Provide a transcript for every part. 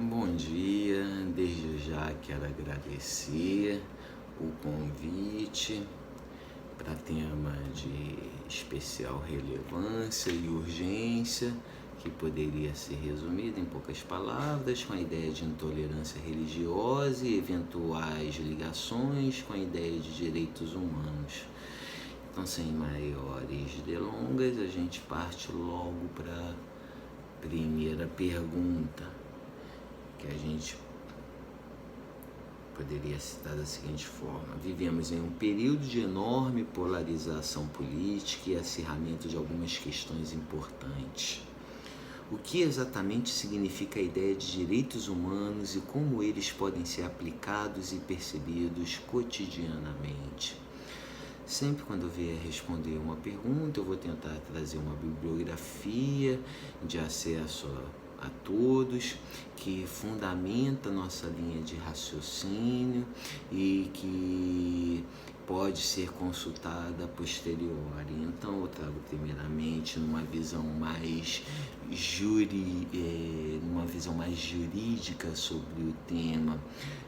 Bom dia, desde já quero agradecer o convite para tema de especial relevância e urgência, que poderia ser resumido em poucas palavras, com a ideia de intolerância religiosa e eventuais ligações com a ideia de direitos humanos. Então, sem maiores delongas, a gente parte logo para a primeira pergunta, que a gente poderia citar da seguinte forma: vivemos em um período de enorme polarização política e acirramento de algumas questões importantes. O que exatamente significa a ideia de direitos humanos e como eles podem ser aplicados e percebidos cotidianamente? Sempre quando eu vier responder uma pergunta, eu vou tentar trazer uma bibliografia de acesso a todos, que fundamenta nossa linha de raciocínio e que pode ser consultada a posteriori. Então eu trago primeiramente numa visão mais jurídica sobre o tema,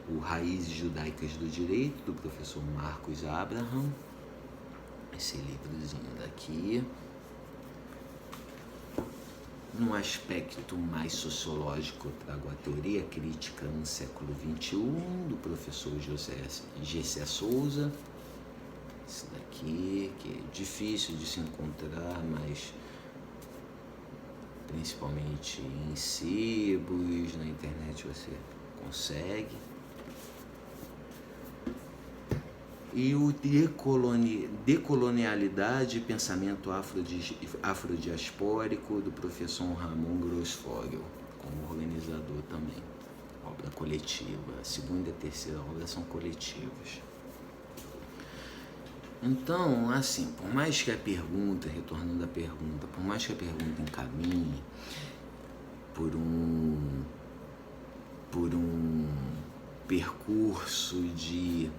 o Raízes Judaicas do Direito, do professor Marcos Abraham, esse livrozinho daqui. Num aspecto mais sociológico, eu trago a teoria crítica no século XXI, do professor Gessé Souza. Esse daqui, que é difícil de se encontrar, mas principalmente em sebos, na internet você consegue. E o Decolonialidade e Pensamento Afrodiaspórico, do professor Ramon Grossfogel, como organizador também. Obra coletiva, a segunda e a terceira obra são coletivas. Então, assim, por mais que a pergunta, retornando à pergunta, por mais que a pergunta encaminhe por um percurso de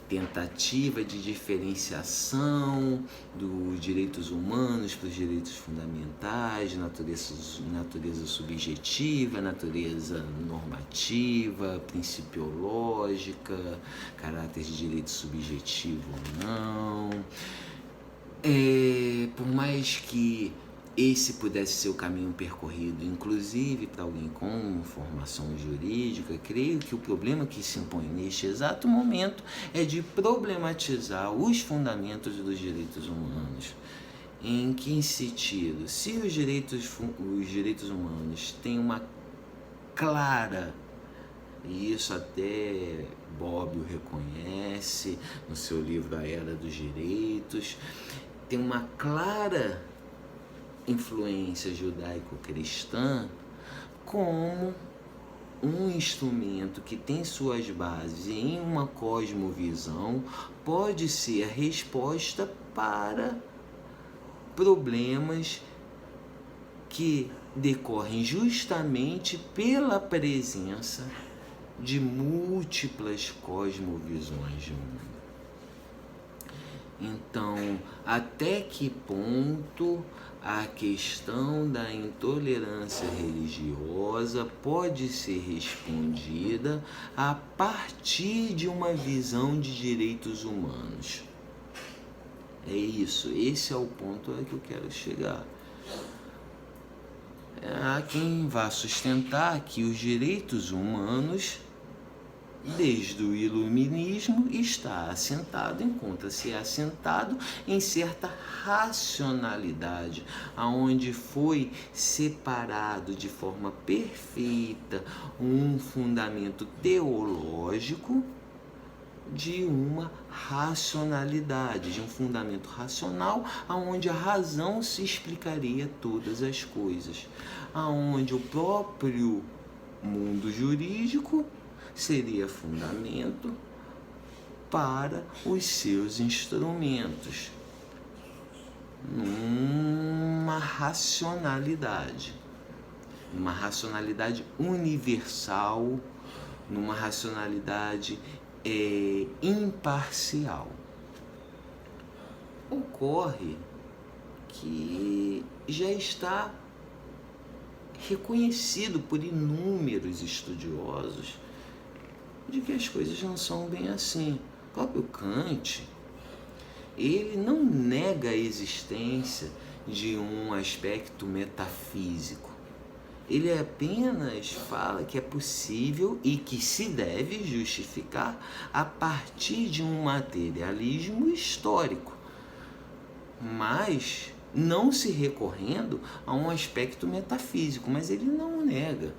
tentativa de diferenciação dos direitos humanos para os direitos fundamentais, natureza subjetiva, natureza normativa, principiológica, caráter de direito subjetivo ou não. Por mais que esse pudesse ser o caminho percorrido, inclusive para alguém com formação jurídica, creio que o problema que se impõe neste exato momento é de problematizar os fundamentos dos direitos humanos. Em que sentido? Se os direitos humanos têm uma clara, e isso até Bobbio reconhece no seu livro A Era dos Direitos, tem uma clara influência judaico-cristã como um instrumento que tem suas bases em uma cosmovisão, pode ser a resposta para problemas que decorrem justamente pela presença de múltiplas cosmovisões de mundo. Então, até que ponto a questão da intolerância religiosa pode ser respondida a partir de uma visão de direitos humanos? É isso, esse é o ponto a que eu quero chegar. Há quem vá sustentar que os direitos humanos, desde o iluminismo, encontra-se assentado em certa racionalidade, aonde foi separado de forma perfeita um fundamento teológico de uma racionalidade, de um fundamento racional, aonde a razão se explicaria todas as coisas, aonde o próprio mundo jurídico seria fundamento para os seus instrumentos, numa racionalidade universal, numa racionalidade imparcial. Ocorre que já está reconhecido por inúmeros estudiosos de que as coisas não são bem assim. O próprio Kant, ele não nega a existência de um aspecto metafísico. Ele apenas fala que é possível e que se deve justificar a partir de um materialismo histórico, mas não se recorrendo a um aspecto metafísico, mas ele não nega.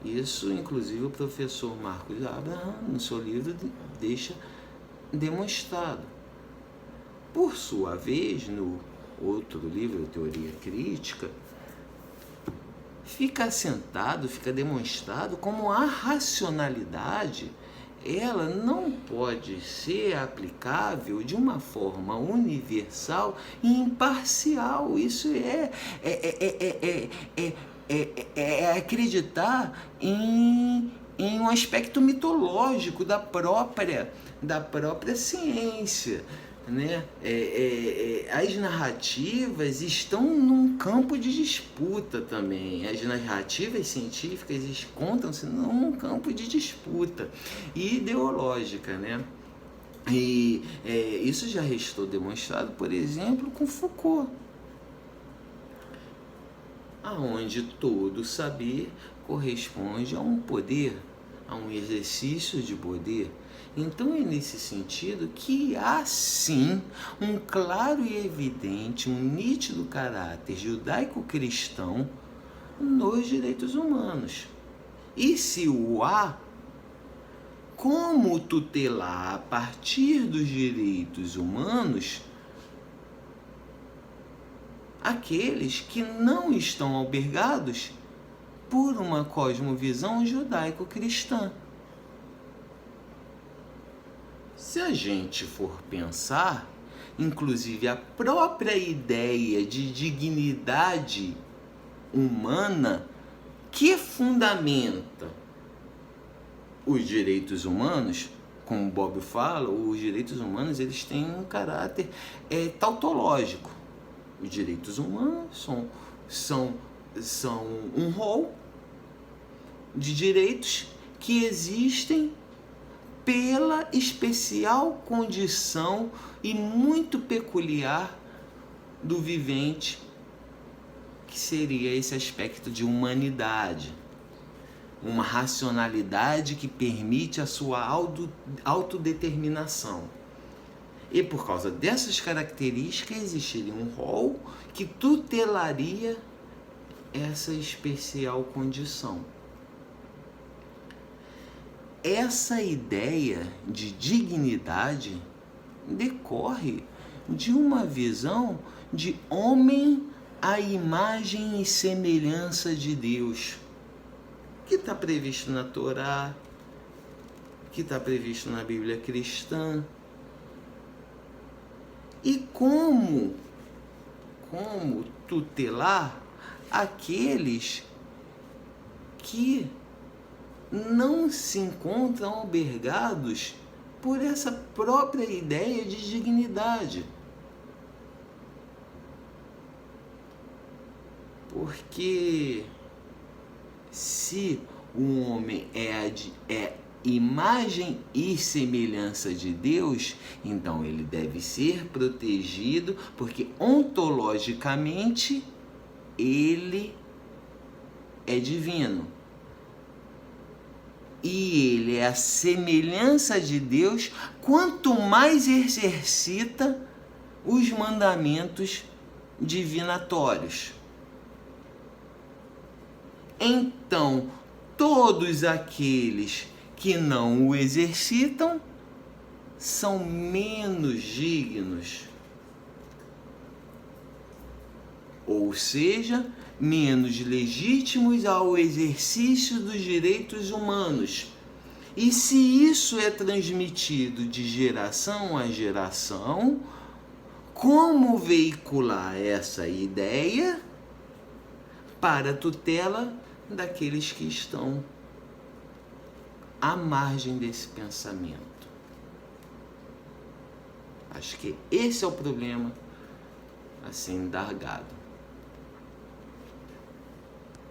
Isso, inclusive, o professor Marcos Abraham, no seu livro, deixa demonstrado. Por sua vez, no outro livro, Teoria Crítica, fica assentado, fica demonstrado como a racionalidade, ela não pode ser aplicável de uma forma universal e imparcial. Isso é acreditar em um aspecto mitológico da própria ciência, né? As narrativas estão num campo de disputa também. As narrativas científicas encontram-se num campo de disputa ideológica, né? E isso já restou demonstrado, por exemplo, com Foucault, aonde todo saber corresponde a um poder, a um exercício de poder. Então é nesse sentido que há sim um claro e evidente, um nítido caráter judaico-cristão nos direitos humanos. E se o há, como tutelar a partir dos direitos humanos aqueles que não estão albergados por uma cosmovisão judaico-cristã? Se a gente for pensar, inclusive a própria ideia de dignidade humana que fundamenta os direitos humanos, como Bob fala, os direitos humanos eles têm um caráter tautológico. Os direitos humanos são um rol de direitos que existem pela especial condição e muito peculiar do vivente, que seria esse aspecto de humanidade, uma racionalidade que permite a sua autodeterminação. E por causa dessas características existiria um rol que tutelaria essa especial condição. Essa ideia de dignidade decorre de uma visão de homem à imagem e semelhança de Deus, que está previsto na Torá, que está previsto na Bíblia cristã. E como tutelar aqueles que não se encontram albergados por essa própria ideia de dignidade. Porque se o homem é imagem e semelhança de Deus, então ele deve ser protegido, porque ontologicamente ele é divino. E ele é a semelhança de Deus quanto mais exercita os mandamentos divinatórios. Então, todos aqueles que não o exercitam são menos dignos, ou seja, menos legítimos ao exercício dos direitos humanos. E se isso é transmitido de geração a geração, como veicular essa ideia para a tutela daqueles que estão à margem desse pensamento? Acho que esse é o problema a ser indargado.